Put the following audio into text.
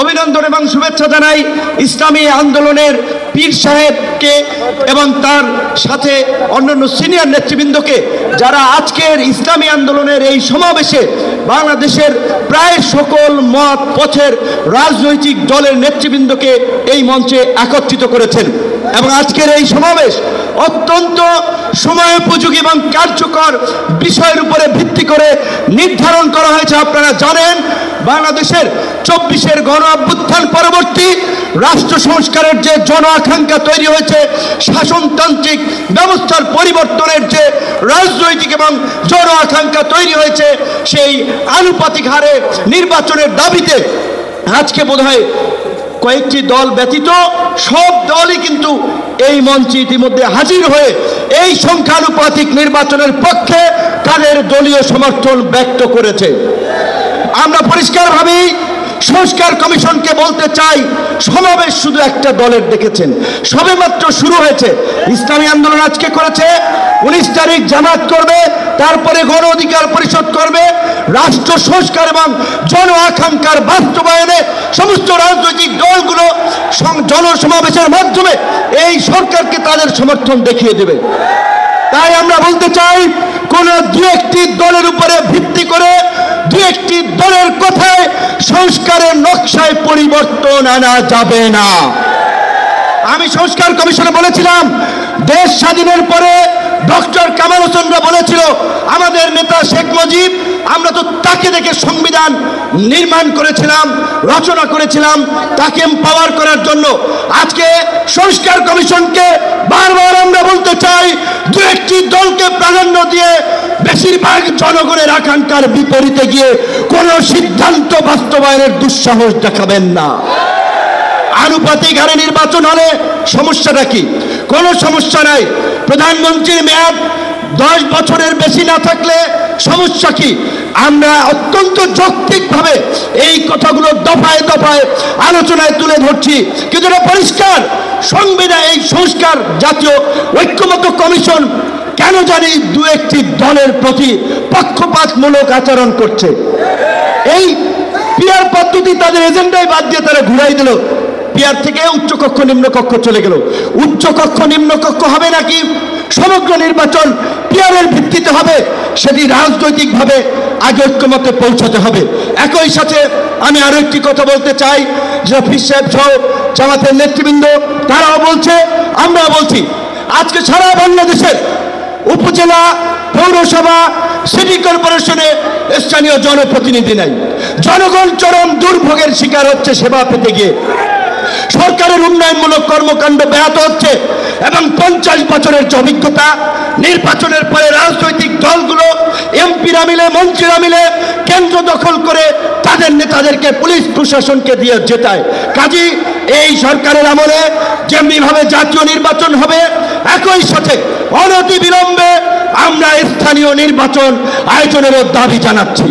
অভিনন্দন এবং শুভেচ্ছা জানাই ইসলামী আন্দোলনের পীর সাহেবকে এবং তার সাথে অন্যান্য সিনিয়র নেতৃবৃন্দকে, যারা আজকের ইসলামী আন্দোলনের এই সমাবেশে বাংলাদেশের প্রায় সকল মত পথের রাজনৈতিক দলের নেতৃবৃন্দকে এই মঞ্চে একত্রিত করেছেন। এবং আজকের এই সমাবেশ অত্যন্ত সময়োপযোগী এবং কার্যকর বিষয়ের উপরে ভিত্তি করে নির্ধারণ করা হয়েছে। আপনারা জানেন, বাংলাদেশের 24-এর গণ অভ্যুত্থান পরবর্তী রাষ্ট্র সংস্কারের যে জন আকাঙ্ক্ষা তৈরি হয়েছে, শাসনতান্ত্রিক ব্যবস্থার পরিবর্তনের যে রাজনৈতিক এবং জন আকাঙ্ক্ষা তৈরি হয়েছে, সেই আনুপাতিক হারে নির্বাচনের দাবিতে আজকে বোধহয় কয়েকটি দল ব্যতীত সব দলই কিন্তু এই মঞ্চে ইতিমধ্যে হাজির হয়ে এই সংখ্যানুপাতিক নির্বাচনের পক্ষে তাদের দলীয় সমর্থন ব্যক্ত করেছে। আমরা পরিষ্কারভাবেই সংস্কার কমিশনকে বলতে চাই, সমাবেশ শুধু একটা দলের দেখেছেন, সবেমাত্র শুরু হয়েছে। ইসলামী আন্দোলন আজকে করেছে, 19 তারিখ জামাত করবে, তারপরে গণ অধিকার পরিষদ করবে। রাষ্ট্র সংস্কার এবং জন আকাঙ্ক্ষার বাস্তবায়নে সমস্ত রাজনৈতিক দলগুলো জনসমাবেশের মাধ্যমে এই সরকারকে তাদের সমর্থন দেখিয়ে দেবে। তাই আমরা বলতে চাই, কোন দু একটি দলের উপরে ভিত্তি করে দু একটি দলের কথায় সংস্কারের নকশায় পরিবর্তন আনা যাবে না। আমি সংস্কার কমিশনে বলেছিলাম, দেশ স্বাধীনের পরে ডক্টর কামাল হোসেনরা বলেছিল, আমাদের নেতা শেখ মুজিব, আমরা তো তাকে দেখে সংবিধান নির্মাণ করেছিলাম, রচনা করেছিলাম তাকে এম্পাওয়ার করার জন্য। আজকে সংস্কার কমিশনকে বারবার আমরা বলতে চাই, দু একটি দলকে প্রাধান্য দিয়ে বেশিরভাগ জনগণের আকাঙ্ক্ষার বিপরীতে গিয়ে কোনো সিদ্ধান্ত বাস্তবায়নের দুঃসাহস দেখাবেন না। আনুপাতিক হারে নির্বাচন হলে সমস্যাটা কি? কোনো সমস্যা নাই। প্রধানমন্ত্রীর মেয়াদ 10 বছরের বেশি না থাকলে সমস্যা কি? আমরা অত্যন্ত যৌক্তিকভাবে এই কথাগুলো দফায় দফায় আলোচনায় তুলে ধরছি, কিন্তু এটা পরিষ্কার, সংবিধান এই সংস্কার জাতীয় ঐক্যমত্য কমিশন কেন জানি দু একটি দলের প্রতি পক্ষপাতমূলক আচরণ করছে। এই পিয়ার পদ্ধতি তাদের এজেন্ডায় বাদ দিয়ে তারা ঘুরাই দিল। পিয়ার থেকে উচ্চকক্ষ নিম্নকক্ষ চলে গেল। উচ্চকক্ষ নিম্নকক্ষ হবে নাকি সমগ্র নির্বাচন পিয়ারের ভিত্তিতে হবে, সেটি রাজনৈতিকভাবে আগে ঐক্যমতে পৌঁছাতে হবে। একই সাথে আমি আরো একটি কথা বলতে চাই, যে ফির সাহেব সহ জামাতের নেতৃবৃন্দ তারাও বলছে, আমরাও বলছি, আজকে সারা বাংলাদেশের উপজেলা, পৌরসভা, সিটি কর্পোরেশনে স্থানীয় জনপ্রতিনিধি নাই। জনগণ চরম দুর্ভোগের শিকার হচ্ছে সেবা পেতে গিয়ে। সরকারের উন্নয়নমূলক কর্মকাণ্ড ব্যাহত হচ্ছে এবং 50 বছরের যে অভিজ্ঞতা, নির্বাচনের পরে রাজনৈতিক দলগুলো এমপিরা মিলে, মন্ত্রীরা মিলে কেন্দ্র দখল করে তাদের নেতাদেরকে পুলিশ প্রশাসনকে দিয়ে জেতায়। কাজী এই সরকারের আমলে যেমনিভাবে জাতীয় নির্বাচন হবে, একই সাথে অনতি বিলম্বে আমরা স্থানীয় নির্বাচন আয়োজনেরও দাবি জানাচ্ছি।